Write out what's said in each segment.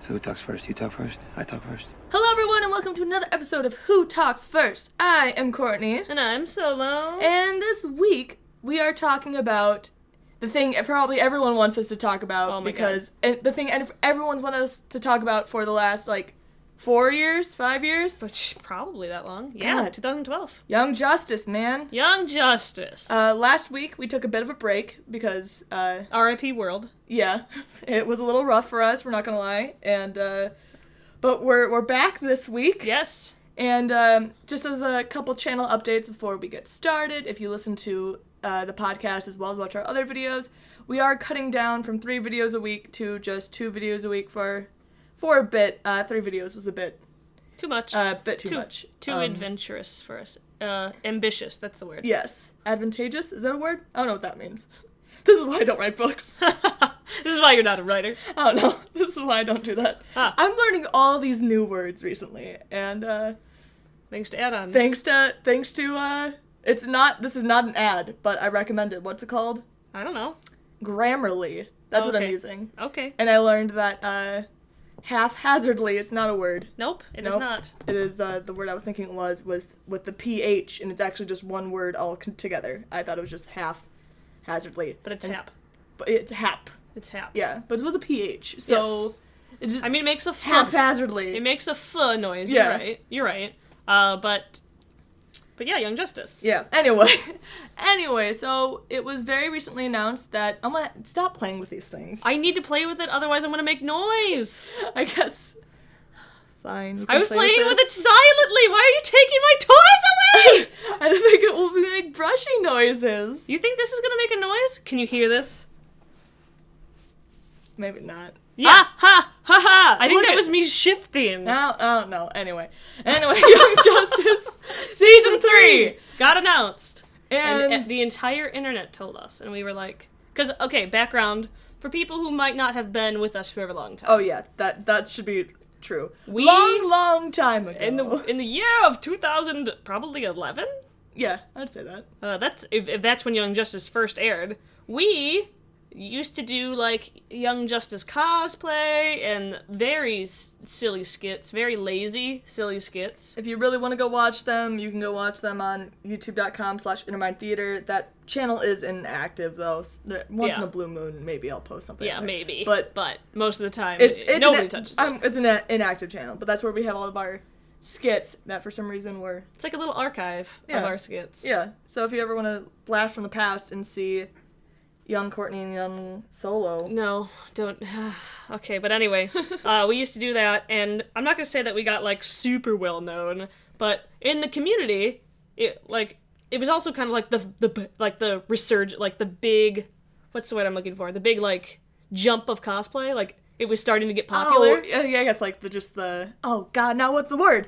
So who talks first? You talk first? I talk first? Hello everyone and welcome to another episode of Who Talks First. I am Courtney. And I'm Solo. And this week we are talking about the thing probably everyone wants us to talk about the thing everyone's wanted us to talk about for the last 4 years, 5 years? Which, probably that long. Yeah, God. 2012. Young Justice, man. Young Justice. Last week we took a bit of a break because R.I.P. World. Yeah, it was a little rough for us, we're not gonna lie. And but we're back this week. Yes. And just as a couple channel updates before we get started, if you listen to the podcast as well as watch our other videos, we are cutting down from 3 videos a week to just 2 videos a week for a bit. 3 videos was a bit too much. Too much. Too adventurous for us. Ambitious, that's the word. Yes. Advantageous? Is that a word? I don't know what that means. This is why I don't write books. This is why you're not a writer. I don't know. This is why I don't do that. I'm learning all these new words recently, and thanks to add-ons. Thanks to this is not an ad, but I recommend it. What's it called? I don't know. Grammarly. That's what I'm using. Okay. And I learned that haphazardly is not a word. Nope, it is not. It is the word I was thinking was with the PH, and it's actually just one word all together. I thought it was just haphazardly. But it's hap. But it's hap. It's hap. Yeah, but it's with a PH. So yes. It makes a haphazardly. It makes a noise. Yeah. You're right. But yeah, Young Justice. Yeah. Anyway, so it was very recently announced that I'm gonna stop playing with these things. I need to play with it, otherwise I'm gonna make noise. I guess. Fine. I was playing with it silently. Why are you taking my toys away? I don't think it will make brushy noises. You think this is gonna make a noise? Can you hear this? Maybe not. Yeah. Ha ha! I think that was me shifting. Oh no. Anyway, Young Justice Season 3 got announced. And the entire internet told us. And we were like... Because, okay, background. For people who might not have been with us for a long time. Oh yeah, that should be true. Long time ago. In the year of 2000, probably 11? Yeah, I'd say that. That's if that's when Young Justice first aired. We used to do, Young Justice cosplay and very silly skits, very lazy, silly skits. If you really want to go watch them, you can go watch them on youtube.com/InnerMindTheater. That channel is inactive, though. Once in a blue moon, maybe I'll post something. Yeah, maybe. But most of the time, nobody touches it. It's an inactive channel, but that's where we have all of our skits that for some reason were... It's like a little archive of our skits. Yeah, so if you ever want to blast from the past and see... Young Courtney and Young Solo. No, don't. Okay, but anyway, we used to do that, and I'm not gonna say that we got super well known, but in the community, it was also kind of the resurgence, the big, what's the word I'm looking for? The big jump of cosplay, it was starting to get popular. Oh, yeah, I guess oh god, now what's the word?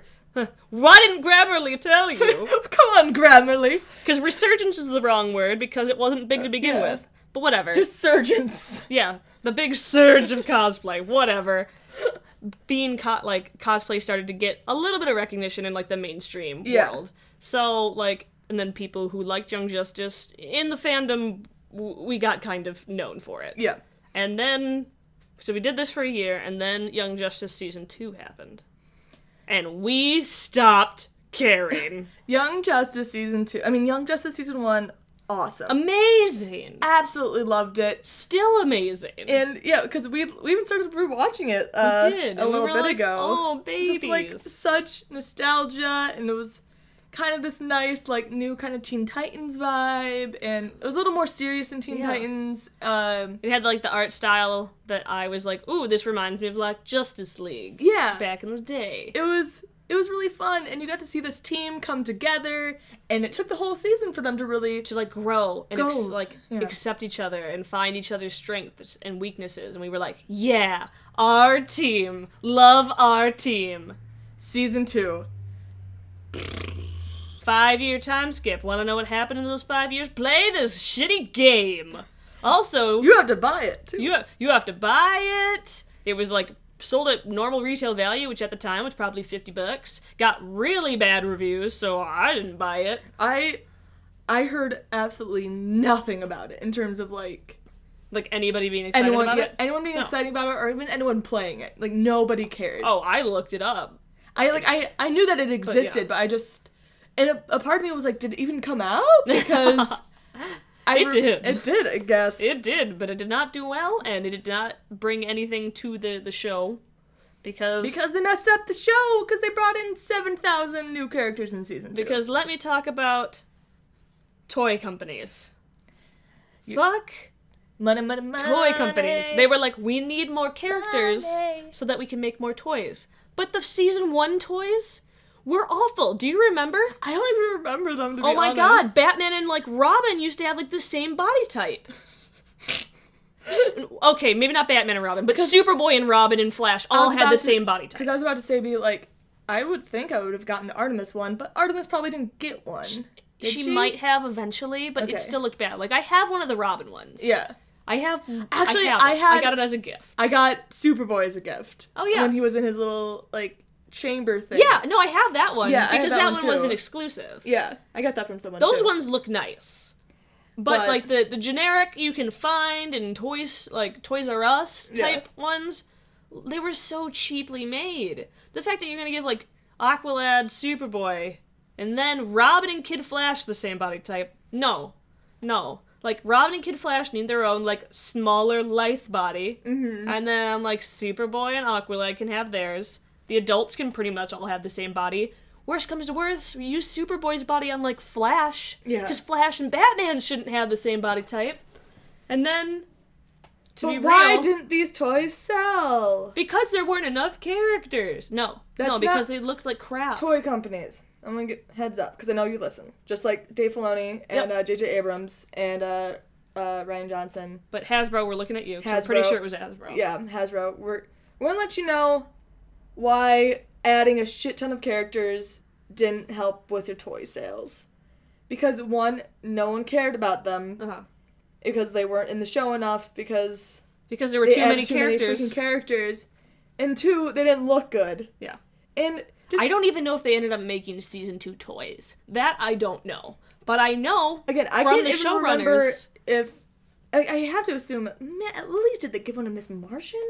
Why didn't Grammarly tell you? Come on, Grammarly. Because resurgence is the wrong word because it wasn't big to begin with. But whatever. Just surgeons. Yeah, the big surge of cosplay. Whatever. Being cosplay started to get a little bit of recognition in the mainstream world. So and then people who liked Young Justice in the fandom, we got kind of known for it. Yeah. And then, so we did this for a year, and then Young Justice Season 2 happened, and we stopped caring. Young Justice Season 1. Awesome. Amazing. Absolutely loved it. Still amazing. And yeah, because we even started rewatching it a little bit ago. Oh, babies. Just such nostalgia, and it was kind of this nice new kind of Teen Titans vibe, and it was a little more serious than Teen Titans. It had the art style that I was ooh, this reminds me of Justice League. Yeah. Back in the day. It was really fun, and you got to see this team come together, and it took the whole season for them to really... To, grow and, accept each other and find each other's strengths and weaknesses, and we were yeah, our team. Love our team. Season 2. 5-year time skip. Want to know what happened in those 5 years? Play this shitty game. Also... You have to buy it, too. You have to buy it. It was, sold at normal retail value, which at the time was probably $50. Got really bad reviews, so I didn't buy it. I heard absolutely nothing about it in terms of Like, anybody being excited about it? Anyone being excited about it, or even anyone playing it. Like, nobody cared. Oh, I looked it up. I knew that it existed, but I just... And a part of me was like, did it even come out? Because... It did. It did, I guess. It did, but it did not do well, and it did not bring anything to the show. Because they messed up the show, because they brought in 7,000 new characters in season 2. Because let me talk about toy companies. Fuck money. Toy companies. They were like, we need more characters so that we can make more toys. But the season 1 toys were awful. Do you remember? I don't even remember them, to be honest. Oh my god, Batman and, like, Robin used to have, like, the same body type. Okay, maybe not Batman and Robin, but Superboy and Robin and Flash all had the same body type. Because I was about to say, I would think I would have gotten the Artemis one, but Artemis probably didn't get one. She might have eventually, but it still looked bad. Like, I have one of the Robin ones. Yeah. I Actually, I got it as a gift. I got Superboy as a gift. Oh, yeah. When he was in his little, like, chamber thing. Yeah, no, I have that one. Yeah, because that one too. was an exclusive. Yeah, I got that from someone Those too. ones look nice. But like, the generic you can find in Toys R Us type ones, they were so cheaply made. The fact that you're gonna give, like, Aqualad, Superboy, and then Robin and Kid Flash the same body type, no. Like, Robin and Kid Flash need their own, like, smaller, lithe body, and then, like, Superboy and Aqualad can have theirs. The adults can pretty much all have the same body. Worst comes to worst, we use Superboy's body on, like, Flash. Yeah. Because Flash and Batman shouldn't have the same body type. And then, why didn't these toys sell? Because there weren't enough characters. Because they looked like crap. Toy companies. I'm gonna get heads up, because I know you listen. Just like Dave Filoni and J.J. Abrams and Ryan Johnson. But Hasbro, we're looking at you, because I'm pretty sure it was Hasbro. Yeah, Hasbro. We're gonna let you know why adding a shit ton of characters didn't help with your toy sales. Because, one, no one cared about them. Because they weren't in the show enough, because there were too many characters. Many freaking characters. And two, they didn't look good. Yeah. And I don't even know if they ended up making season 2 toys. That I don't know. But I know I from the showrunners. If I have to assume, at least did they give one to Miss Martian?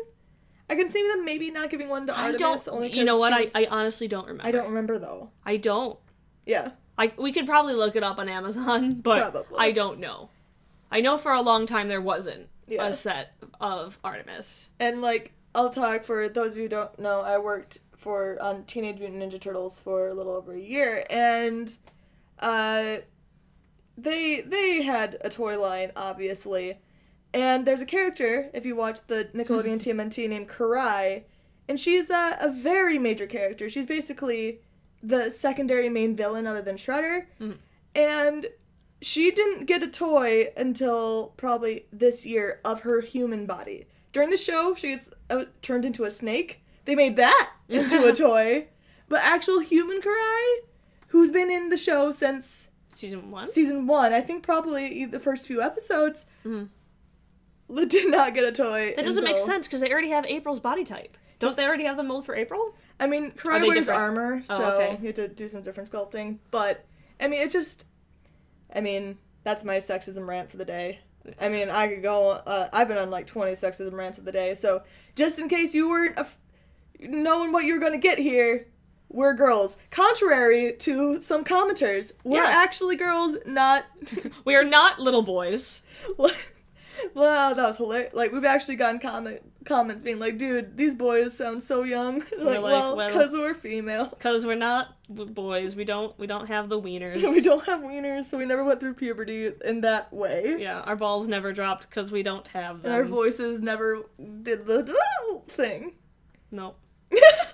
I can see them maybe not giving one to Artemis. You know what? I honestly don't remember. I don't remember, though. I don't. Yeah. We could probably look it up on Amazon, but probably. I don't know. I know for a long time there wasn't a set of Artemis. And, like, I'll talk for those of you who don't know, I worked on Teenage Mutant Ninja Turtles for a little over a year, and they had a toy line, obviously, and there's a character, if you watch the Nickelodeon TMNT, named Karai, and she's a very major character. She's basically the secondary main villain other than Shredder, and she didn't get a toy until probably this year of her human body. During the show, she gets turned into a snake. They made that into a toy. But actual human Karai, who's been in the show since... Season 1? Season 1. I think probably the first few episodes, did not get a toy. That doesn't make sense, because they already have April's body type. Don't they already have the mold for April? I mean, Karai wears armor, so you have to do some different sculpting. But, I mean, that's my sexism rant for the day. I mean, I could go, I've been on like 20 sexism rants of the day, so just in case you weren't knowing what you were going to get here, we're girls. Contrary to some commenters, we're actually girls, not... We are not little boys. Wow, that was hilarious. Like, we've actually gotten comments being like, dude, these boys sound so young. Like, well, because we're female. Because we're not boys. We don't have the wieners. We don't have wieners, so we never went through puberty in that way. Yeah, our balls never dropped because we don't have them. And our voices never did the thing. No.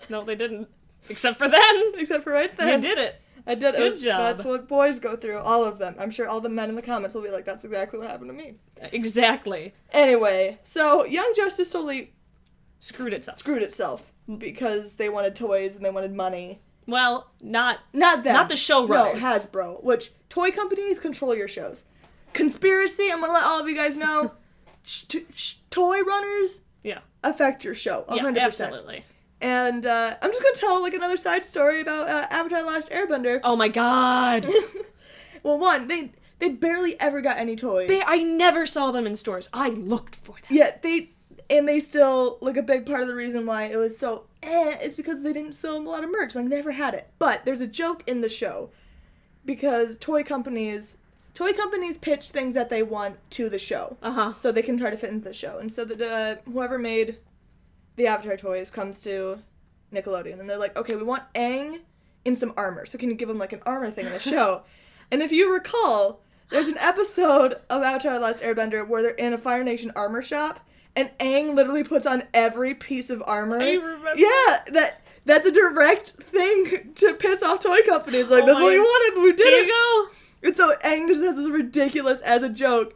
No, they didn't. Except for then. Except for right then. You did it. I did it. Good job. That's what boys go through, all of them. I'm sure all the men in the comments will be like, that's exactly what happened to me. Exactly. Anyway, so Young Justice totally screwed itself because they wanted toys and they wanted money. Well, not them. Not the showrunners. No, Hasbro, which toy companies control your shows. Conspiracy, I'm going to let all of you guys know, toy runners affect your show, 100%. Yeah, absolutely. And I'm just going to tell, like, another side story about Avatar: The Last Airbender. Oh, my God. Well, one, They barely ever got any toys. I never saw them in stores. I looked for them. Yeah, they still, like, a big part of the reason why it was so is because they didn't sell a lot of merch. Like, they never had it. But there's a joke in the show because toy companies pitch things that they want to the show. So they can try to fit into the show. And so whoever made the Avatar toys comes to Nickelodeon and they're like, okay, we want Aang in some armor. So can you give him, like, an armor thing in the show? And if you recall, there's an episode of Avatar: The Last Airbender where they're in a Fire Nation armor shop and Aang literally puts on every piece of armor. I remember. Yeah, that's a direct thing to piss off toy companies. Like, that's what we wanted, we did There it. you go. And so Aang just has this ridiculous, as a joke,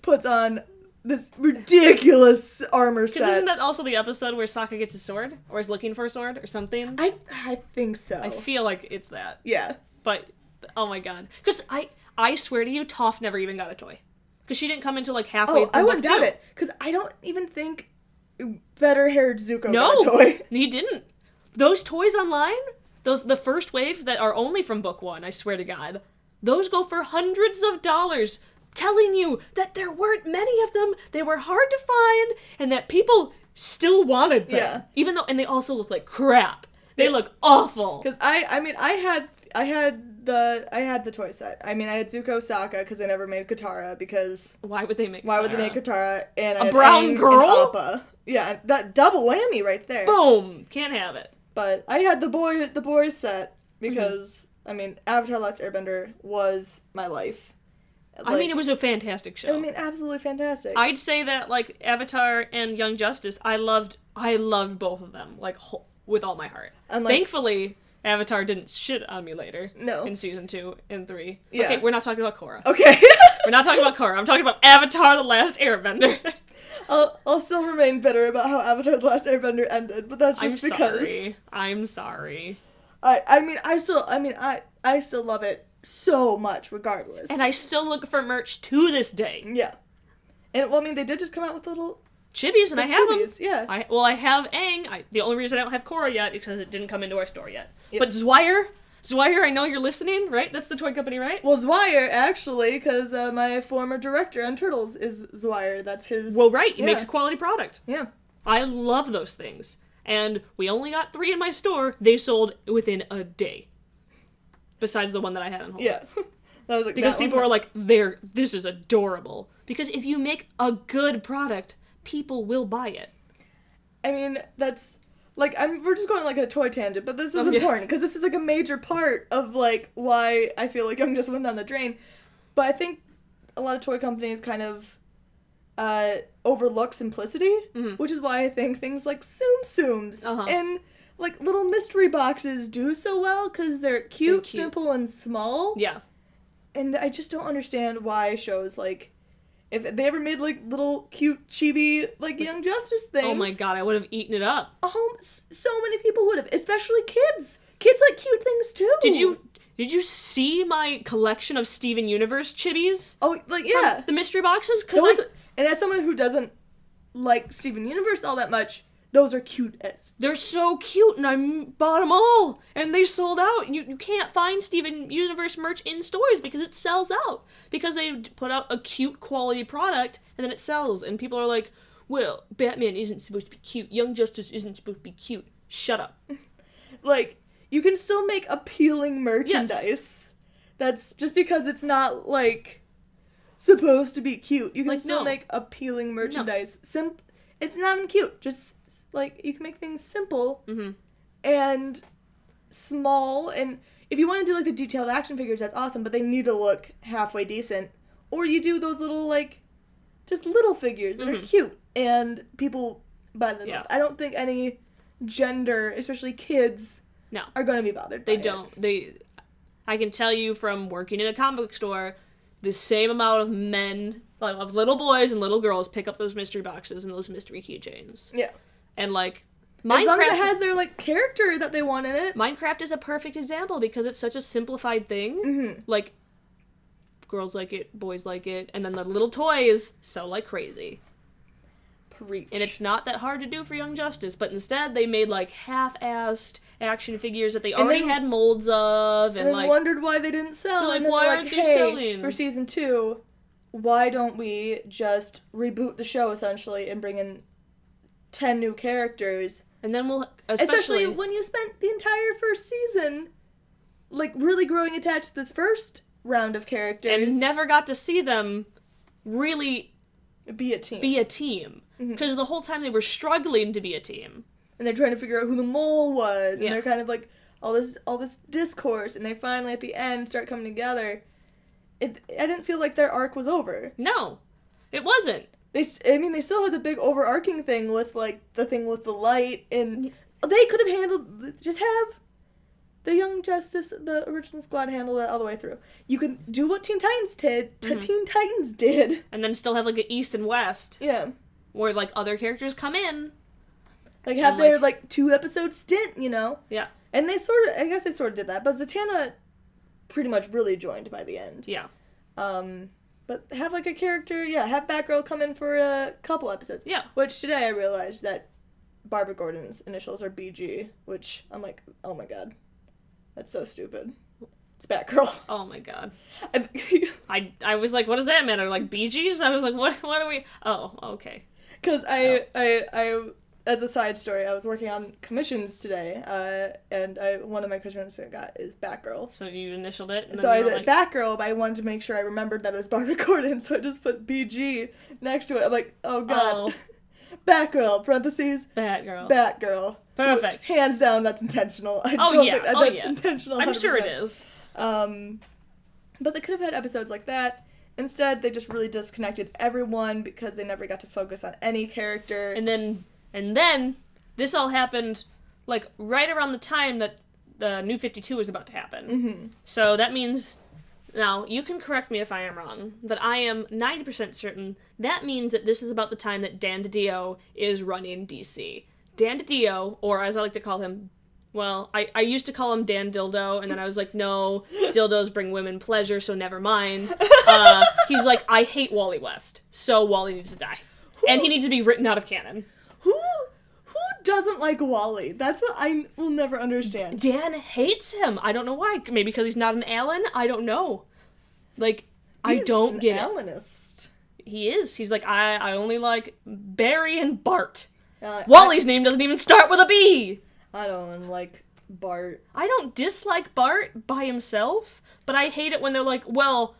puts on this ridiculous armor set. Because isn't that also the episode where Sokka gets his sword? Or is looking for a sword or something? I think so. I feel like it's that. Yeah. But, oh my god. Because I swear to you, Toph never even got a toy. Because she didn't come until like halfway through I wouldn't book doubt 2. it. Because I don't even think better-haired Zuko No, got a toy. he didn't. Those toys online, the first wave that are only from book 1, I swear to God, those go for hundreds of dollars, telling you that there weren't many of them, they were hard to find, and that people still wanted them. Yeah. Even though, and they also look like crap. They look awful. Because I had the toy set. I mean, I had Zuko, Sokka, because they never made Katara, because Why would they make why would they make Katara? And I A had brown Aang girl? and Appa. Yeah, that double whammy right there. Boom! Can't have it. But I had the boys set, because, I mean, Avatar: Last Airbender was my life. I mean, it was a fantastic show. I mean, absolutely fantastic. I'd say that, like, Avatar and Young Justice, I loved both of them, like, with all my heart. And, like, thankfully, Avatar didn't shit on me later. No. In season 2 and 3. Yeah. Okay, we're not talking about Korra. Okay. We're not talking about Korra. I'm talking about Avatar: The Last Airbender. I'll still remain bitter about how Avatar: The Last Airbender ended, but that's just because... I'm sorry. I still love it so much, regardless. And I still look for merch to this day. Yeah. And, well, I mean, they did just come out with little... Chibis, and I have chibis, them. yeah. I have Aang. The only reason I don't have Korra yet is because it didn't come into our store yet. Yep. But Zwire, I know you're listening, right? That's the toy company, right? Well, Zwire, actually, because my former director on Turtles is Zwire. That's his... Well, right. He Yeah. makes a quality product. Yeah. I love those things. And we only got 3 in my store. They sold within a day. Besides the one that I had on hold. Yeah. That was like Because that people one. are like, this is adorable. Because if you make a good product, people will buy it. I mean, that's... Like, we're just going like a toy tangent, but this is yes. important, because this is like a major part of like why I feel like Young just went down the drain. But I think a lot of toy companies kind of overlook simplicity, which is why I think things like Tsum Tsums and like little mystery boxes do so well, because they're cute, simple, and small. Yeah. And I just don't understand why shows like... If they ever made, like, little cute chibi, like, Young Justice things... Oh my god, I would have eaten it up. Oh, so many people would have, especially kids. Kids like cute things, too. Did you see my collection of Steven Universe chibis? Oh, like, yeah. From the mystery boxes? And as someone who doesn't like Steven Universe all that much, those are cute as... They're so cute, and I bought them all, and they sold out. You can't find Steven Universe merch in stores because it sells out. Because they put out a cute quality product, and then it sells, and people are like, well, Batman isn't supposed to be cute. Young Justice isn't supposed to be cute. Shut up. Like, you can still make appealing merchandise. Yes. That's just because it's not, like, supposed to be cute. You can still make appealing merchandise. No. It's not even cute. Just... Like, you can make things simple and small, and if you want to do, like, the detailed action figures, that's awesome, but they need to look halfway decent. Or you do those little, like, just little figures that are cute, and people buy them. Yeah. I don't think any gender, especially kids, are going to be bothered by it. I can tell you from working in a comic book store, the same amount of men, like, of little boys and little girls pick up those mystery boxes and those mystery keychains. Yeah. And, like, Minecraft... As long as it has their, like, character that they want in it. Minecraft is a perfect example because it's such a simplified thing. Like, girls like it, boys like it, and then the little toys sell like crazy. Preach. And it's not that hard to do for Young Justice, but instead they made, like, half-assed action figures that they And already then- had molds of, and then like wondered why they didn't sell. like, And then why they're aren't they hey, selling? for season 2, why don't we just reboot the show essentially and bring in 10 new characters? and then we'll Especially when you spent the entire first season, like, really growing attached to this first round of characters. and never got to see them really be a team. be a team, because the whole time they were struggling to be a team. And they're trying to figure out who the mole was, and Yeah. they're kind of like all this discourse, and they finally at the end start coming together. I didn't feel like their arc was over. No, it wasn't. They still had the big overarching thing with like the thing with the light, and they could have handled just have the Young Justice, the original squad, handle that all the way through. You can do what Teen Titans did. Teen Titans did. And then still have like an East and West, Yeah. where like other characters come in. Like have And, their like- like 2-episode stint, you know. Yeah, And they I guess they sort of did that, but Zatanna pretty much really joined by the end. yeah. But have like a character, have Batgirl come in for a couple episodes. Yeah. Which today I realized that Barbara Gordon's initials are BG, which I'm like, oh my god, that's so stupid. It's Batgirl. Oh my god. And- I was like, what does that matter? Like Bee Gees? I was like, what are we? Oh, okay. Because I, as a side story, I was working on commissions today, and one of my commissions I got is Batgirl. So you initialed it? And So then I you were did like, Batgirl, but I wanted to make sure I remembered that it was Barbara Gordon, so I just put BG next to it. I'm like, oh god. Oh. Batgirl, parentheses, Batgirl. Batgirl. Perfect. Which, hands down, that's intentional. I Oh, don't yeah. think Oh, that's yeah. intentional. I'm sure it 100%. is. But they could have had episodes like that. Instead, they just really disconnected everyone because they never got to focus on any character. And then this all happened like right around the time that the New 52 was about to happen. Mm-hmm. So that means, now you can correct me if I am wrong, but I am 90% certain that means that this is about the time that Dan DiDio is running DC. Dan DiDio, or as I like to call him, well, I used to call him Dan Dildo, and then I was like, no, dildos bring women pleasure, so never mind. He's like, I hate Wally West, so Wally needs to die. And he needs to be written out of canon. Who doesn't like Wally? That's what I will never understand. Dan hates him. I don't know why. Maybe because he's not an Allen? I don't know. Like, I don't get it. He's an Allenist. He is. He's like, I only like Barry and Bart. Uh, Wally's name doesn't even start with a B. I don't like Bart. I don't dislike Bart by himself, but I hate it when they're like, well,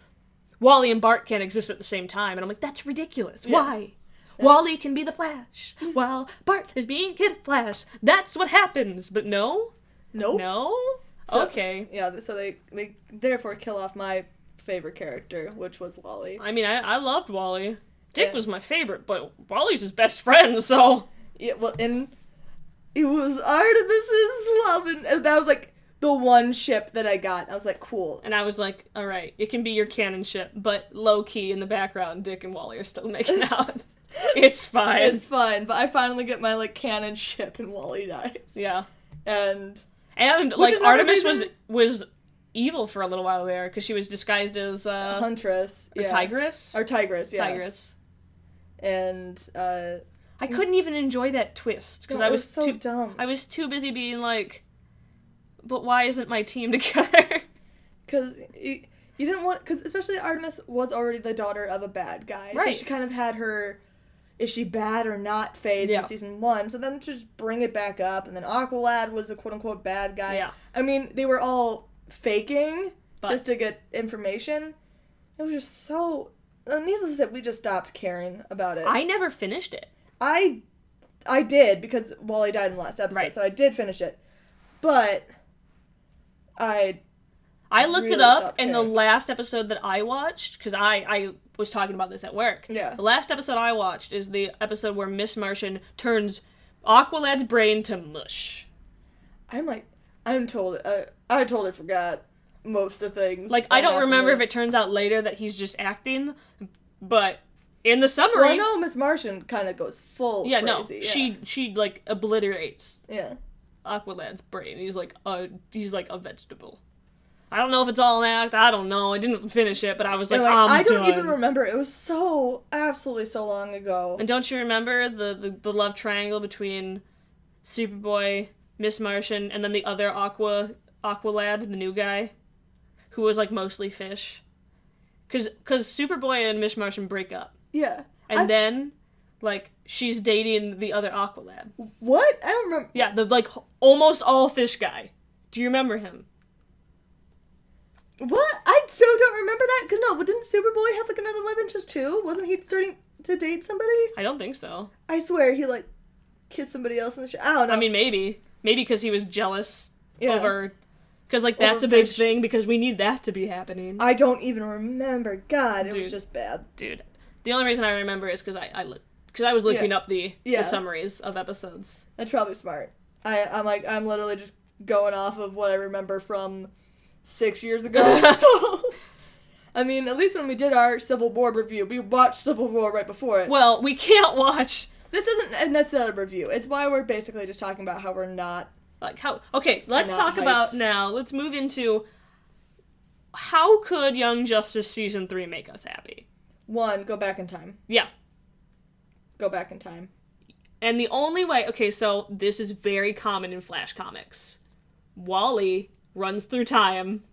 Wally and Bart can't exist at the same time. And I'm like, that's ridiculous. Yeah. Why? Wally can be the Flash, while Bart is being Kid Flash. That's what happens. But no? Nope. No? So- Okay. Yeah, so they therefore kill off my favorite character, which was Wally. I mean, I loved Wally. Dick Yeah. was my favorite, but Wally's his best friend, so... Yeah, well, and it was Artemis's love, and that was like the one ship that I got. I was like, cool. And I was like, alright, it can be your canon ship, but low-key in the background, Dick and Wally are still making out. It's fine. It's fine, but I finally get my like canon ship, and Wally dies. Yeah. And Like, is another Artemis reason- was evil for a little while there, because she was disguised as, Huntress, a tigress? or Tigress, yeah. Tigress. And I couldn't even enjoy that twist, because no, I it was so too... dumb. I was too busy being like, but why isn't my team together? Because you didn't want, because especially Artemis was already the daughter of a bad guy. Right. So she kind of had her, is she bad or not phase Yeah. in season 1. So then to just bring it back up, and then Aqualad was a quote unquote bad guy. Yeah. I mean, they were all faking But- just to get information. It was just so, needless to say, we just stopped caring about it. I never finished it. I did, because Wally died in the last episode, Right. so I did finish it. But I looked really it up, stopped and the caring. last episode that I watched, because I was talking about this at work. Yeah. The last episode I watched is the episode where Miss Martian turns Aqualad's brain to mush. I totally forgot most of the things. Like, that I don't happened remember there. if it turns out later that he's just acting, but in the summary... Well, I know Miss Martian kind of goes full crazy. Yeah. She like, obliterates Yeah. Aqualad's brain. He's like a vegetable. I don't know if it's all an act. I don't know. I didn't finish it, but I was like, And, I'm I don't done. even remember. It was so absolutely so long ago. And don't you remember the love triangle between Superboy, Miss Martian, and then the other Aqua lad, the new guy, who was, like, mostly fish. Because Superboy and Miss Martian break up. Yeah. And then, like, she's dating the other Aqua lad. What? I don't remember. Yeah, the, like, almost all fish guy. Do you remember him? What? I so don't remember that. Because, no, didn't Superboy have, like, another love interest, too? Wasn't he starting to date somebody? I don't think so. I swear he, like, kissed somebody else in the show. I don't know. I mean, maybe. Maybe because he was jealous over... Because, like, that's Over a big fish. thing, because we need that to be happening. I don't even remember. God, it Dude. was just bad. Dude. The only reason I remember is because I was looking up the summaries of episodes. That's probably smart. I'm literally just going off of what I remember from 6 years ago. So, I mean, at least when we did our Civil War review, we watched Civil War right before it. Well, we can't watch... This isn't necessarily a review. It's why we're basically just talking about how we're not... Like, how... Okay, let's Not talk hyped. about now. Let's move into... How could Young Justice Season 3 make us happy? 1, go back in time. Yeah. Go back in time. And the only way... Okay, so this is very common in Flash comics. Wally runs through time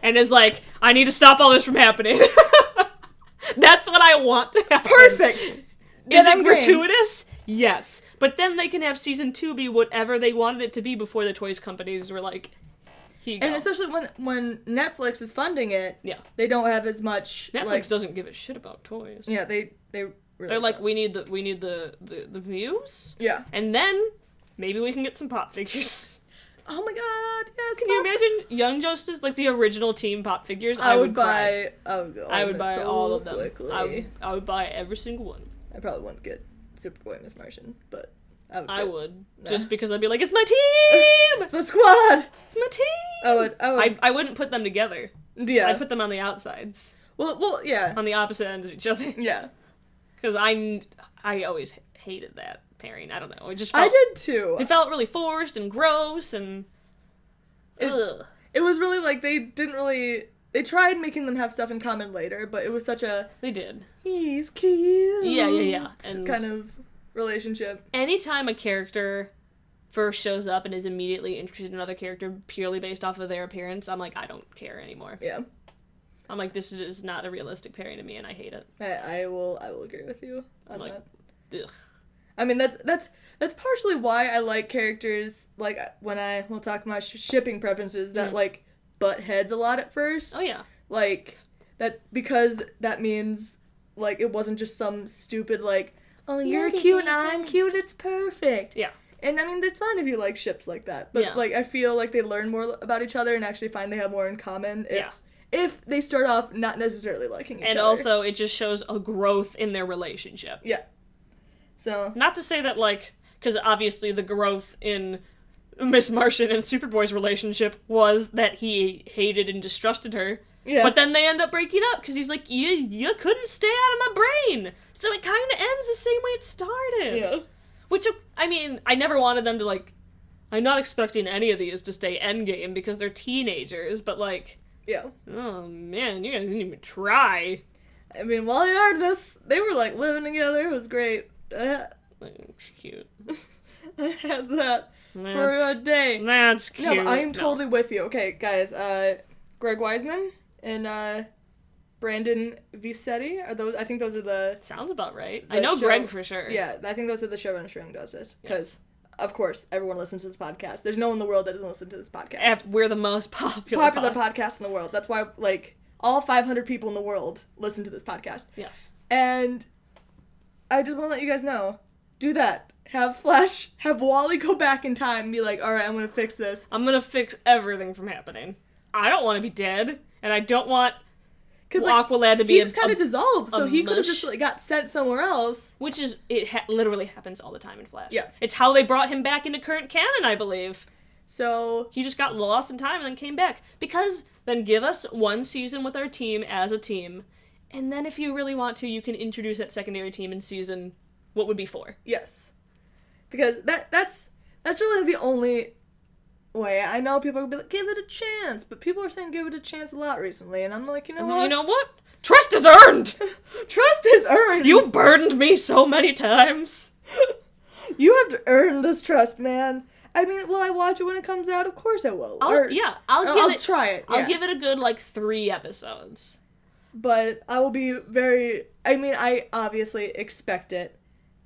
and is like, I need to stop all this from happening. That's what I want to happen. Perfect! Is Then it I'm game. gratuitous? Yes. But then they can have Season 2 be whatever they wanted it to be before the toys companies were like, here you go. And especially when Netflix is funding it, Yeah. they don't have as much... Netflix like, doesn't give a shit about toys. Yeah, they really They're like, don't. we need the views, Yeah. and then maybe we can get some pop figures. Oh my god, yes. Can you imagine Young Justice, like the original team pop figures? I would cry. buy... I would buy so all of them. quickly. I would buy every single one. I probably wouldn't get Superboy and Miss Martian, but I would. I get- would. Nah. Just because I'd be like, it's my team! It's my squad! It's my team! I would. I wouldn't put them together. Yeah. I'd put them on the outsides. Well, yeah. On the opposite ends of each other. Yeah. Because I always hated that pairing. I don't know. It just I felt, did too. It felt really forced and gross and... Ugh. It was really like they didn't really... They tried making them have stuff in common later, but it was such a... They did. He's cute. Yeah. And kind of relationship. anytime a character first shows up and is immediately interested in another character purely based off of their appearance, I'm like, I don't care anymore. Yeah. I'm like, this is not a realistic pairing to me, and I hate it. I will agree with you on I'm like, that. ugh. I mean, that's partially why I like characters, like, when we'll talk my shipping preferences, that, like, butt heads a lot at first. Oh, yeah. Like, that, because that means, like, it wasn't just some stupid, like, oh, you're cute and I'm cute, it's perfect. Yeah. And, I mean, it's fine if you like ships like that, but, Yeah. like, I feel like they learn more about each other and actually find they have more in common if they start off not necessarily liking each other. And also, it just shows a growth in their relationship. Yeah. So... Not to say that, like, because obviously the growth in Miss Martian and Superboy's relationship was that he hated and distrusted her. Yeah. But then they end up breaking up because he's like, you couldn't stay out of my brain. So it kind of ends the same way it started. Yeah. Which, I mean, I never wanted them to, like, I'm not expecting any of these to stay endgame because they're teenagers, but, like, Yeah. oh man, you guys didn't even try. I mean, while they are this, they were, like, living together. It was great. Like, it's cute. I had that for a day. That's cute. No, but I am totally with you. Okay, guys, Greg Wiseman and, Brandon Vicetti, are those, I think those are the... Sounds about right. the I know show- Greg for sure. Yeah, I think those are the showrunners for Young Justice, because, of course, everyone listens to this podcast. There's no one in the world that doesn't listen to this podcast. We're the most popular podcast in the world. That's why, like, all 500 people in the world listen to this podcast. Yes. And I just want to let you guys know, do that. Have Wally go back in time and be like, alright, I'm gonna fix this. I'm gonna fix everything from happening. I don't want to be dead, and I don't want Aqualad to be he just kind of dissolved, so he could have mush. just, like, got sent somewhere else. Which is, literally happens all the time in Flash. Yeah. It's how they brought him back into current canon, I believe. So... He just got lost in time and then came back. Because then give us one season with our team as a team, and then if you really want to, you can introduce that secondary team in season, what would be 4? Yes. Because that's really the only way. I know people will be like, give it a chance, but people are saying give it a chance a lot recently, and I'm like, you know what? You know what? Trust is earned! Trust is earned! You've burdened me so many times! You have to earn this trust, man. I mean, will I watch it when it comes out? Of course I will. I'll Try it. I'll yeah. give it a good, like, 3 episodes. But I will be very... I mean, I obviously expect it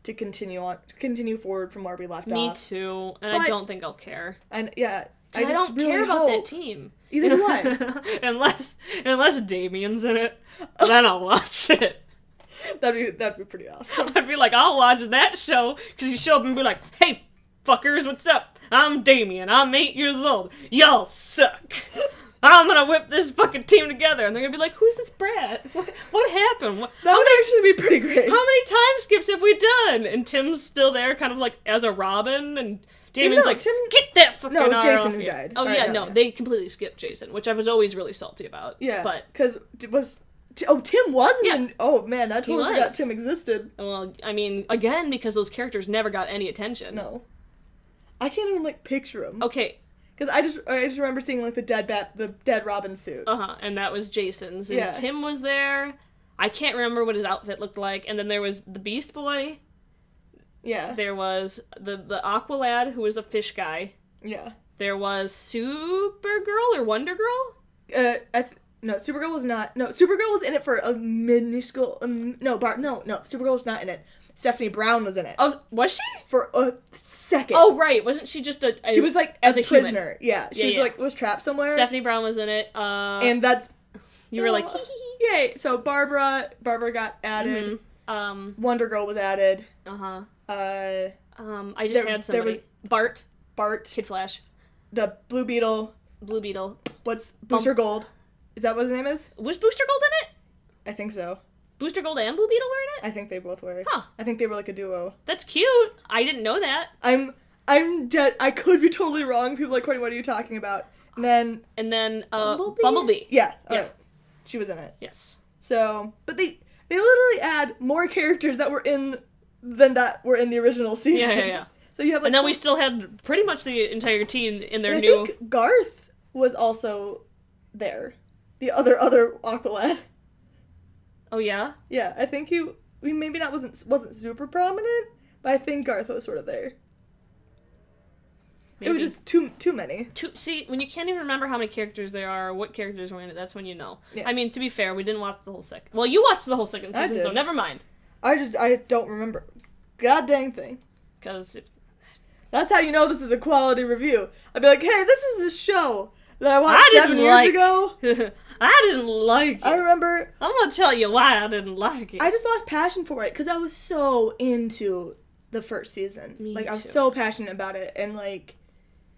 to continue forward from where we left off. Me too, and I don't think I'll care. And, yeah... I don't really care about hope. that team. Either do I. unless Damien's in it, then I'll watch it. That'd be pretty awesome. I'd be like, I'll watch that show, because you show up and be like, hey, fuckers, what's up? I'm Damien, I'm 8 years old. Y'all suck. I'm gonna whip this fucking team together. And they're gonna be like, who's this brat? What happened? That would actually be pretty great. How many time skips have we done? And Tim's still there, kind of like as a Robin, and Damien's like, get that fucking No, it was R Jason off who here. died. Oh, yeah, no, they completely skipped Jason, which I was always really salty about. Yeah, but because Tim wasn't Yeah. in... Oh, man, I totally forgot Tim existed. Well, I mean, again, because those characters never got any attention. No. I can't even, like, picture him. Okay. Because I just remember seeing, like, the dead Robin suit. Uh-huh, and that was Jason's. And Yeah. Tim was there. I can't remember what his outfit looked like. And then there was the Beast Boy. Yeah. There was the Aqua Lad, who was a fish guy. Yeah. There was Supergirl or Wonder Girl? No, Supergirl was not... No, Supergirl was in it for a minuscule... No, Supergirl was not in it. Stephanie Brown was in it. Oh, was she? For a second. Oh, right. Wasn't she just she was, like, as a prisoner. human? Yeah. She was trapped somewhere. Stephanie Brown was in it. And that's... You were like, yay. So Barbara got added. Mm-hmm. Wonder Girl was added. Uh-huh. I just had somebody. There was Bart. Kid Flash. The Blue Beetle. What's Booster Gold? Is that what his name is? Was Booster Gold in it? I think so. Booster Gold and Blue Beetle were in it? I think they both were. Huh. I think they were like a duo. That's cute. I didn't know that. I'm dead. I could be totally wrong. People are like, Courtney, what are you talking about? And then Bumblebee. Yeah. Yeah. Right. She was in it. Yes. So, but they literally add more characters that were in the original season. Yeah. So you have like... And then we still had pretty much the entire team in their I new... think Garth was also there. The other Aqualad. Oh, yeah? Yeah, I think maybe wasn't super prominent, but I think Garth was sort of there. Maybe. It was just too many. See, when you can't even remember how many characters there are, what characters were in it, that's when you know. Yeah. I mean, to be fair, we didn't watch the whole second. Well, you watched the whole second season, so never mind. I don't remember. God dang thing. Because... That's how you know this is a quality review. I'd be like, hey, this is a show that I watched 7 years ago. I didn't like it. I remember... I'm gonna tell you why I didn't like it. I just lost passion for it, because I was so into the first season. Me I was too. so passionate about it, and, like,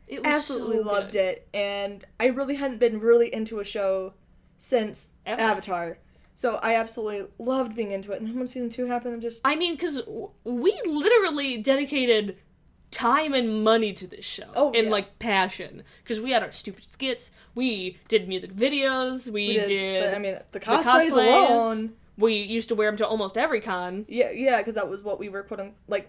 it was absolutely so loved good. it. And I really hadn't been really into a show since Avatar. So I absolutely loved being into it. And then when season 2 happened, I mean, because we literally dedicated time and money to this show. Like, passion. Because we had our stupid skits, we did music videos, we did the cosplays alone. We used to wear them to almost every con. Yeah, because that was what we were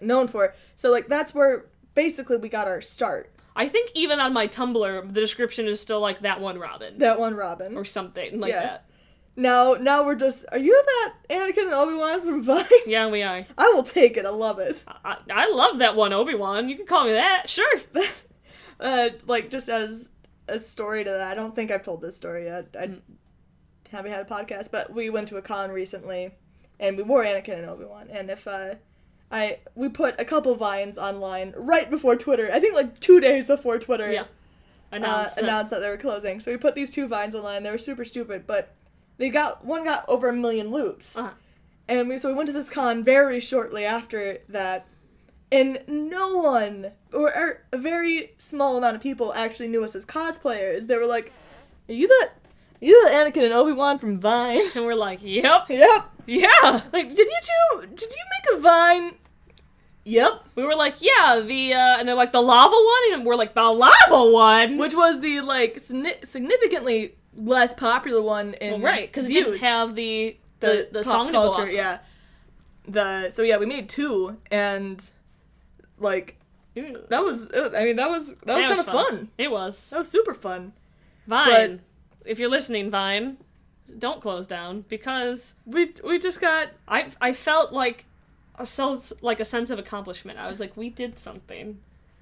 known for. So, like, that's where basically we got our start. I think even on my Tumblr, the description is still like, that one Robin. That one Robin. Or something like that. Now we're just, are you that Anakin and Obi-Wan from Vine? Yeah, we are. I will take it. I love it. I love that one Obi-Wan. You can call me that. Sure. Just as a story to that, I don't think I've told this story yet. I haven't had a podcast, but we went to a con recently, and we wore Anakin and Obi-Wan, and we put a couple Vines online right before Twitter, I think like 2 days before Twitter announced that they were closing. So we put these 2 Vines online. They were super stupid, but one got over 1 million loops. Uh-huh. And we went to this con very shortly after that, and no one, or a very small amount of people actually knew us as cosplayers. They were like, are you the Anakin and Obi-Wan from Vine? And we're like, yep. Yeah. Like, did you make a Vine? Yep. We were like, yeah, and they're like, the lava one? And we're like, the lava one? Which was the, like, significantly less popular one in right, because it didn't have the song culture, to go off of. So we made 2, and, like, that was kind of fun. It was. That was super fun. Vine, if you're listening, Vine, don't close down, because we just got... I felt like a sense of accomplishment. I was like, we did something.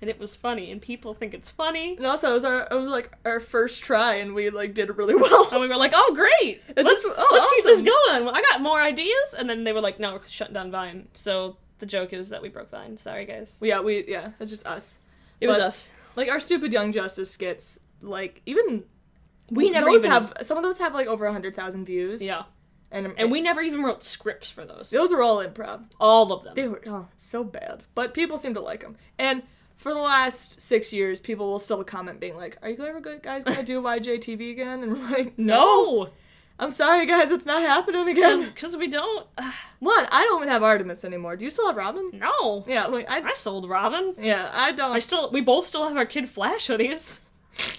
and it was funny, and people think it's funny. And also, it was like our first try, and we like did really well. And we were like, "Oh, great! Let's keep awesome. this going. I got more ideas." And then they were like, "No, we're shutting down Vine." So the joke is that we broke Vine. Sorry, guys. Yeah, it's just us. It was us. Like our stupid Young Justice skits, like even we never those even have some of those have like over 100,000 views. Yeah. And we never even wrote scripts for those. Those were all improv. All of them. They were so bad, but people seem to like them. And for the last 6 years, people will still comment being like, "Are you ever guys gonna do YJTV again?" And we're like, "No, I'm sorry, guys, it's not happening again." Because we don't. One, I don't even have Artemis anymore. Do you still have Robin? No. Yeah, like I sold Robin. Yeah, I don't. We both still have our Kid Flash hoodies.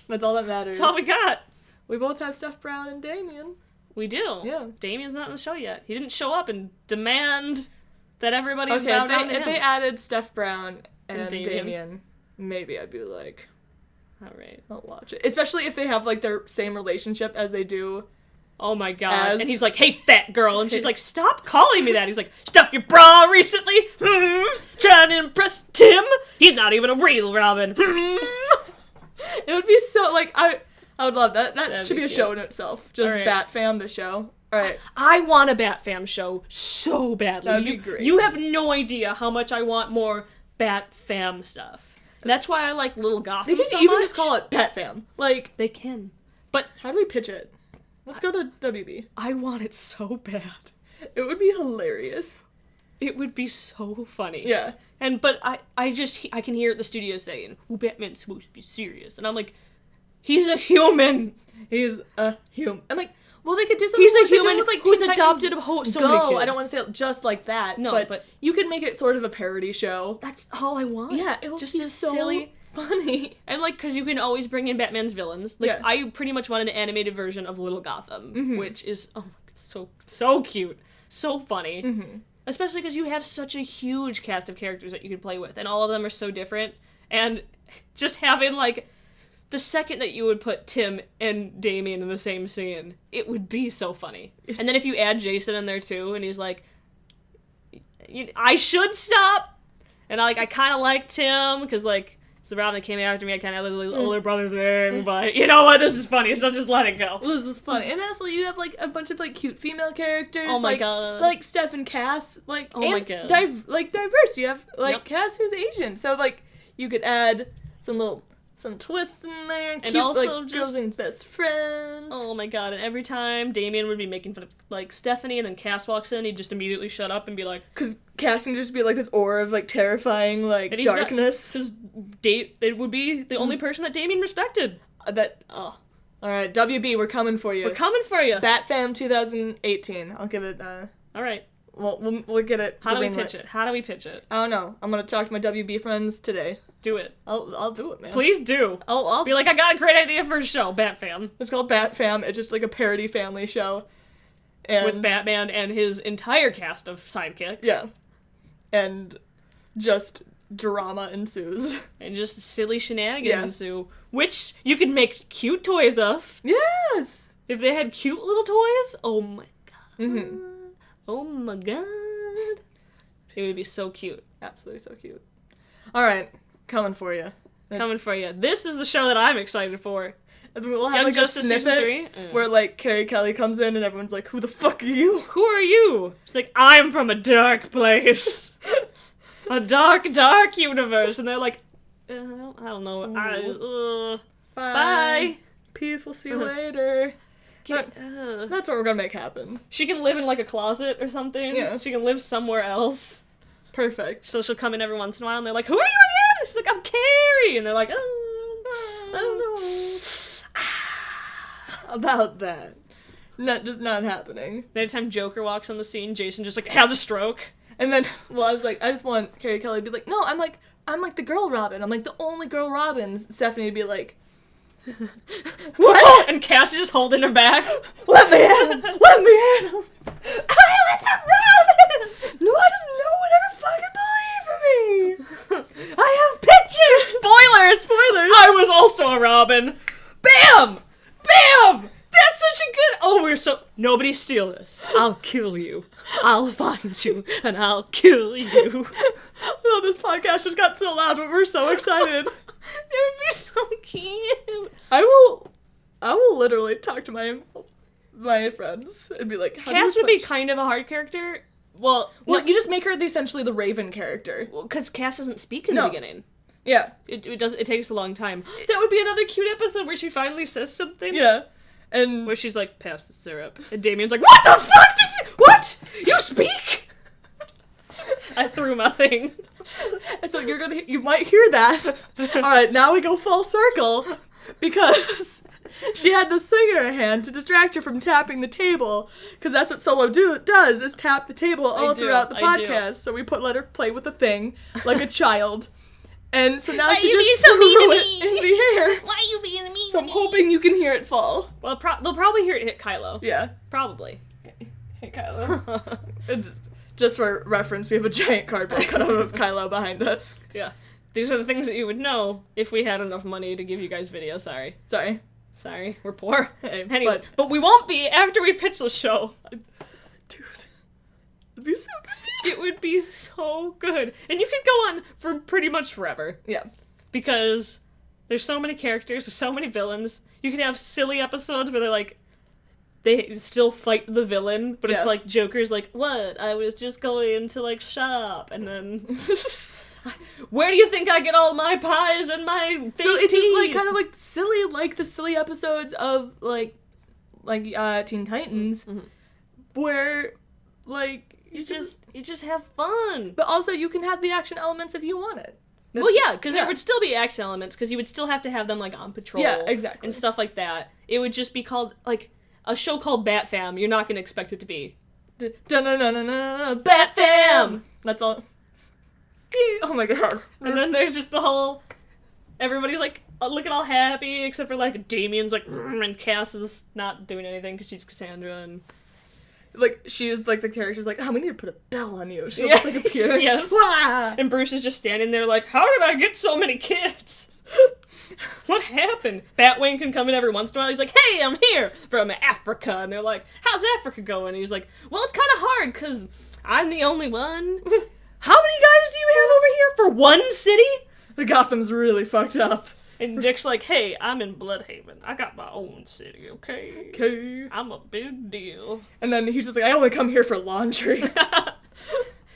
That's all that matters. That's all we got. We both have Steph Brown and Damien. We do. Yeah. Damien's not in the show yet. He didn't show up and demand that everybody bow down to him. If they added Steph Brown and Damien. Damien, maybe I'd be like, all right, I'll watch it. Especially if they have like their same relationship as they do. Oh my god. And he's like, "Hey, fat girl." And she's like, "Stop calling me that." He's like, "Stuff your bra recently? Trying to impress Tim? He's not even a real Robin." It would be so, like, I would love that. That should be a cute. show in itself. Just Right. Bat Fam, the show. Alright. I want a Bat Fam show so badly. That'd be great. You have no idea how much I want more Bat Fam stuff. And that's why I like Little Gotham They can so even much. just call it Bat Fam. Like, They can. But how do we pitch it? Let's go to WB. I want it so bad. It would be hilarious. It would be so funny. Yeah. But I can hear the studio saying, "Well, Batman's supposed to be serious," and I'm like, he's a human. He's a human. And like, well, they could do something. He's a like they do human with, like, who's Teen adopted Titans so many Go. kids. I don't want to say it just like that. No, but but you could make it sort of a parody show. That's all I want. Yeah, it would just be as so silly. funny. And like, because you can always bring in Batman's villains. Like, Yeah. I pretty much want an animated version of Little Gotham, which is so cute, so funny. Especially because you have such a huge cast of characters that you can play with, and all of them are so different. And just having like the second that you would put Tim and Damien in the same scene, it would be so funny. And then if you add Jason in there too, and he's like, "I should stop," and I kind of like Tim because like. It's the Robin that came after me. I kind of had a little older brother there, but you know what? This is funny, so just let it go. This is funny. And also, you have, like, a bunch of, like, cute female characters. Oh my like, god. Like, Steph and Cass. Like, Oh and my god. diverse. You have, like, Yep. Cass who's Asian. So, like, you could add some twists in there. And Cute, also like, just- girls and best friends. Oh my god, and every time Damien would be making fun of, like, Stephanie, and then Cass walks in, he'd just immediately shut up and be like, Because Cass can just be, like, this aura of, like, terrifying, like, And he's got- darkness. because it would be the only person that Damien respected. Alright, WB, we're coming for you. We're coming for you. Bat Fam 2018. I'll give it, Alright, we'll get it. how do we greenlit. pitch it? How do we pitch it? I don't know. I'm gonna talk to my WB friends today. Do it. I'll do it, man. Please do. I'll Be like, I got a great idea for a show, Bat Fam. It's called Bat Fam. It's just like a parody family show. And With Batman and his entire cast of sidekicks. Yeah. And just drama ensues. And just silly shenanigans Yeah. ensue. Which you could make cute toys of. Yes! If they had cute little toys, oh my god. Mm-hmm. Oh my god. It would be so cute. Absolutely so cute. Alright, coming for you. Coming for you. This is the show that I'm excited for. We'll have Young like Justice a Season snippet 3? where like Carrie Kelly comes in and everyone's like, "Who the fuck are you?" Who are you? It's like, I'm from a dark place. A dark, dark universe. And they're like, I don't know. Bye. Peace, we'll see you later. Get- That's what we're gonna make happen. She can live in like a closet or something. Yeah. She can live somewhere else. Perfect. So she'll come in every once in a while and they're like, who are you again? She's like, I'm Carrie. And they're like, oh, I don't know. About that. Just not happening. Anytime Joker walks on the scene, Jason just like has a stroke. And then, well, I was like, I just want Carrie Kelly to be like, no, I'm like the girl Robin. I'm like the only girl Robin. Stephanie to be like, what? And Cass is just holding her back. Let me handle. Let me handle. I was a Robin. No one ever fucking believed in me. I have pictures. Spoilers! I was also a Robin. Bam! Bam! That's such a good. Oh, we're so. Nobody steal this. I'll kill you. I'll find you, and I'll kill you. Oh, this podcast just got so loud, but we're so excited. It would be so cute. I will literally talk to my friends and be like, Cass would be kind of a hard character. Well, you just make her essentially the Raven character. because Cass doesn't speak in the beginning. Yeah. It does. It takes a long time. That would be another cute episode where she finally says something. Yeah. And where she's like, pass the syrup. And Damien's like, what the fuck did you... What? You speak? I threw my thing. And so you might hear that. Alright, now we go full circle. Because she had this thing in her hand to distract her from tapping the table. Because that's what Solo does, is tap the table all throughout the podcast. So we let her play with the thing like a child. And so now she just threw it in the air. Why are you being mean? So I'm hoping you can hear it fall. Well, they'll probably hear it hit Kylo. Yeah. Probably. Hey, Kylo. Just for reference, we have a giant cardboard cutout of Kylo behind us. Yeah. These are the things that you would know if we had enough money to give you guys video. Sorry, we're poor. Hey, anyway, but we won't be after we pitch the show. Dude, it'd be so good. It would be so good. And you could go on for pretty much forever. Yeah. Because there's so many characters, there's so many villains. You can have silly episodes where they still fight the villain, but it's like Joker's like, what? I was just going to shop, and then where do you think I get all my pies and my fake So it's teeth? just kind of silly, like the silly episodes of Teen Titans, where you just have fun. But also you can have the action elements if you want it. Well, yeah, because there would still be action elements, because you would still have to have them on patrol. Yeah, exactly. And stuff like that. It would just be called a show called Bat Fam. You're not going to expect it to be Bat Fam. That's all. Oh my god. And then there's just the whole. Everybody's looking all happy, except for Damien's and Cass is not doing anything because she's Cassandra and. She's the character's oh, we need to put a bell on you. She'll just appear. Yes. And Bruce is just standing there how did I get so many kids? What happened? Batwing can come in every once in a while. He's like, hey, I'm here from Africa. And they're like, how's Africa going? And he's like, well, it's kind of hard because I'm the only one. How many guys do you have over here for one city? The Gotham's really fucked up. And Dick's like, hey, I'm in Bloodhaven. I got my own city, okay? Okay. I'm a big deal. And then he's just I only come here for laundry. Here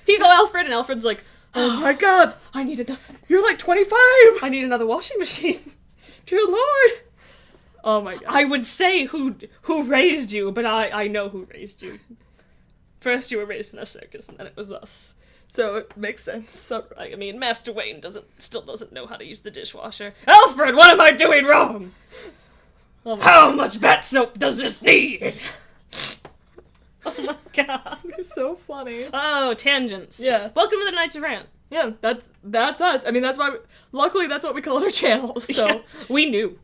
you go, Alfred. And Alfred's like, oh my god, I need another. You're 25. I need another washing machine. Dear Lord. Oh my god. I would say who raised you, but I know who raised you. First you were raised in a circus, and then it was us. So it makes sense. So, I mean, Master Wayne still doesn't know how to use the dishwasher. Alfred, what am I doing wrong? Oh how much bat soap does this need? Oh my god. You're so funny. Oh, tangents. Yeah. Welcome to the Knights of Rant. Yeah, that's us. I mean, luckily that's what we call our channel, so. Yeah, we knew.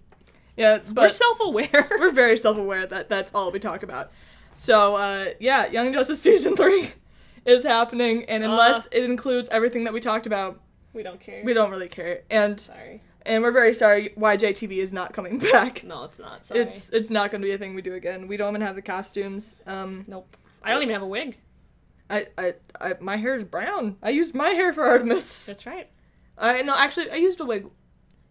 Yeah, but. We're self-aware. We're very self-aware that that's all we talk about. So, Young Justice Season 3 is happening, and unless it includes everything that we talked about, we don't care. We don't really care. And sorry. And we're very sorry YJTV is not coming back. No, it's not. Sorry. It's not going to be a thing we do again. We don't even have the costumes. Nope. I don't even have a wig. My hair is brown. I used my hair for Artemis. That's right. No, actually, I used a wig.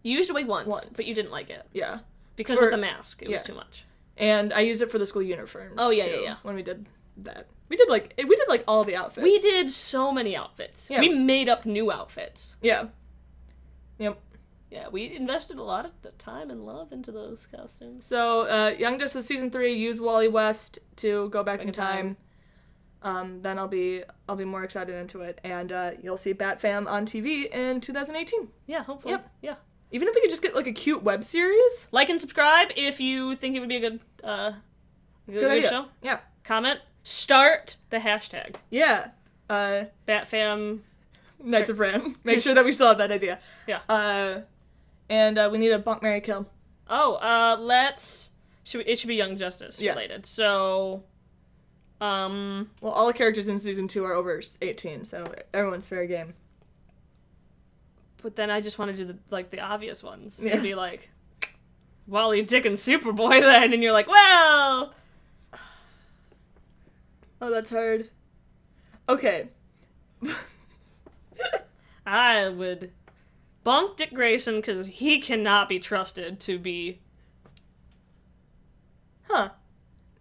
You used a wig once, but you didn't like it. Yeah. Because of the mask. It was too much. And I used it for the school uniforms. Oh, yeah, too, yeah. When we did that. We did all the outfits. We did so many outfits. Yeah. We made up new outfits. Yeah. Yep. Yeah, we invested a lot of time and love into those costumes. So, Young Justice Season 3, use Wally West to go back in time. Then I'll be more excited into it. And you'll see Bat Fam on TV in 2018. Yeah, hopefully. Yep. Yeah. Even if we could just get a cute web series. Like and subscribe if you think it would be a good show. Yeah. Comment. Start the hashtag. Yeah. Batfam. Knights of Rant. Make sure that we still have that idea. Yeah. And we need a bunk, marry, kill. Oh, it should be Young Justice related. So, well, all the characters in season 2 are over 18, so everyone's fair game. But then I just want to do the obvious ones. Yeah. It'd be Wally, Dick, and Superboy then, and you're like, well... Oh, that's hard. Okay. I would bonk Dick Grayson because he cannot be trusted to be... Huh.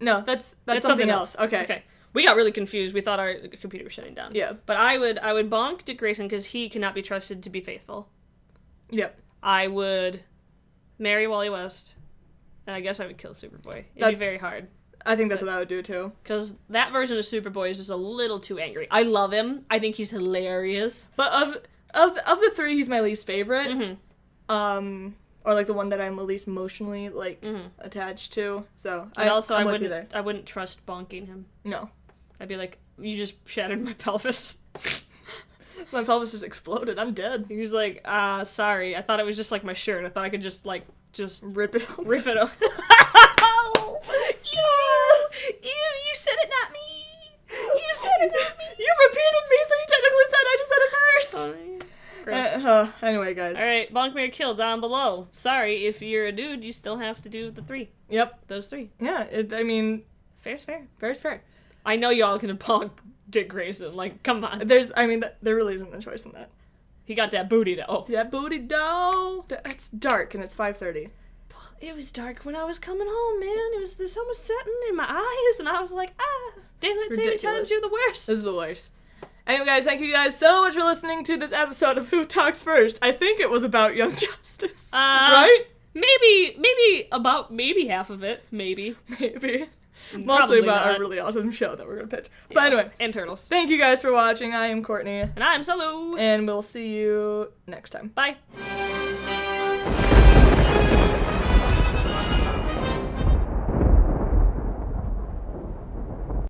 No, that's something else. Okay. We got really confused. We thought our computer was shutting down. Yeah. But I would bonk Dick Grayson because he cannot be trusted to be faithful. Yep. I would marry Wally West, and I guess I would kill Superboy. It'd be very hard. I think that's what I would do, too. Because that version of Superboy is just a little too angry. I love him. I think he's hilarious. But of the three, he's my least favorite. Mm-hmm. Or, like, the one that I'm the least emotionally, like, attached to. So, I wouldn't trust bonking him. No. I'd be like, you just shattered my pelvis. My pelvis just exploded. I'm dead. He was like, sorry. I thought it was just, like, my shirt. I thought I could just rip it off. Rip it off. You said it, not me. You said it, not me. You repeated me, so you technically said I just said it first. Gross. Anyway, guys. Alright, bonk, marry, kill down below. Sorry, if you're a dude, you still have to do the 3. Yep. Those 3. Yeah, Fair's fair. fair's fair. I know y'all can bonk Dick Grayson. Like, come on. There really isn't a choice in that. He got that booty, though. That booty dough. It's dark, and it's 5:30. It was dark when I was coming home, man. The sun was setting in my eyes, and I was like, daylight saving times, you're the worst. This is the worst. Anyway, guys, thank you guys so much for listening to this episode of Who Talks First. I think it was about Young Justice. Right? Maybe half of it. Maybe. Mostly about our really awesome show that we're going to pitch. But anyway. And turtles. Thank you guys for watching. I am Courtney. And I'm Salu. And we'll see you next time. Bye.